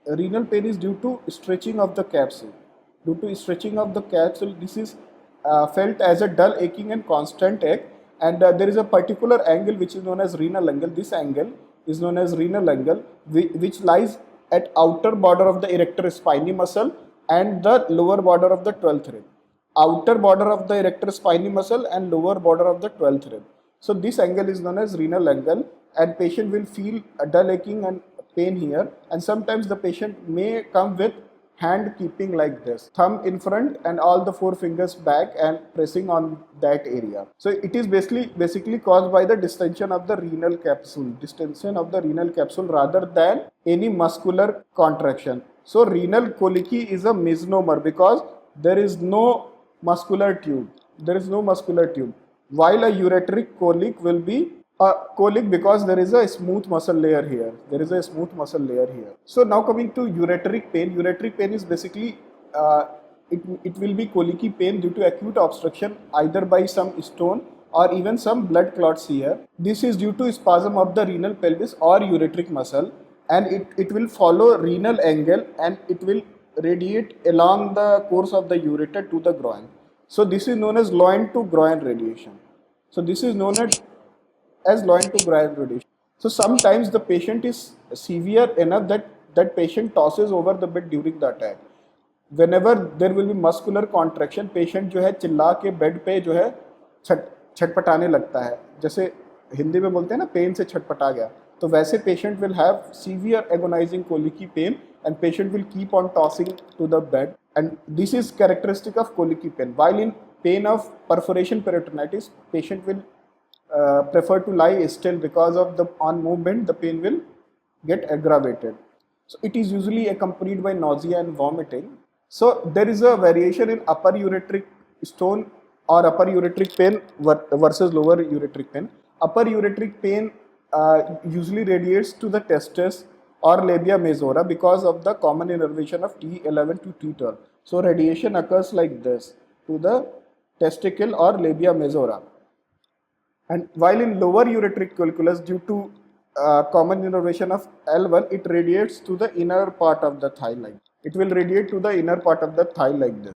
renal pain is due to stretching of the capsule. Due to stretching of the capsule, this is felt as a dull aching and constant ache, and there is a particular angle which is known as renal angle. This angle is known as renal angle, which lies at outer border of the erector spinae muscle and the lower border of the 12th rib. Outer border of the erector spinae muscle and lower border of the 12th rib. So this angle is known as renal angle, and patient will feel a dull aching and pain here, and sometimes the patient may come with hand keeping like this, thumb in front and all the four fingers back and pressing on that area. So it is basically caused by the distension of the renal capsule rather than any muscular contraction. So renal colicky is a misnomer because there is no muscular tube. While a ureteric colic will be a colic because there is a smooth muscle layer here. So now coming to ureteric pain. Ureteric pain is basically it will be colicky pain due to acute obstruction either by some stone or even some blood clots here. This is due to spasm of the renal pelvis or ureteric muscle, and it will follow renal angle and it will radiate along the course of the ureter to the groin. So this is known as loin to groin radiation. Loin to groin radiation. So sometimes the patient is severe enough that patient tosses over the bed during the attack. Whenever there will be muscular contraction, patient जो है चिल्ला के bed पे जो है छटपटाने लगता है, जैसे हिंदी में बोलते हैं ना पेन से छटपटा गया, तो वैसे patient will have severe agonizing colicky pain and patient will keep on tossing to the bed, and this is characteristic of colicky pain. While in pain of perforation peritonitis, patient will prefer to lie still because of the on movement the pain will get aggravated. So it is usually accompanied by nausea and vomiting. So there is a variation in upper ureteric stone or upper ureteric pain versus lower ureteric pain. Upper ureteric pain usually radiates to the testes or labia majora because of the common innervation of T11 to T12. So radiation occurs like this to the testicle or labia majora. And while in lower ureteric colliculus, due to common innervation of L1, it radiates to the inner part of the thigh line. It will radiate to the inner part of the thigh like this.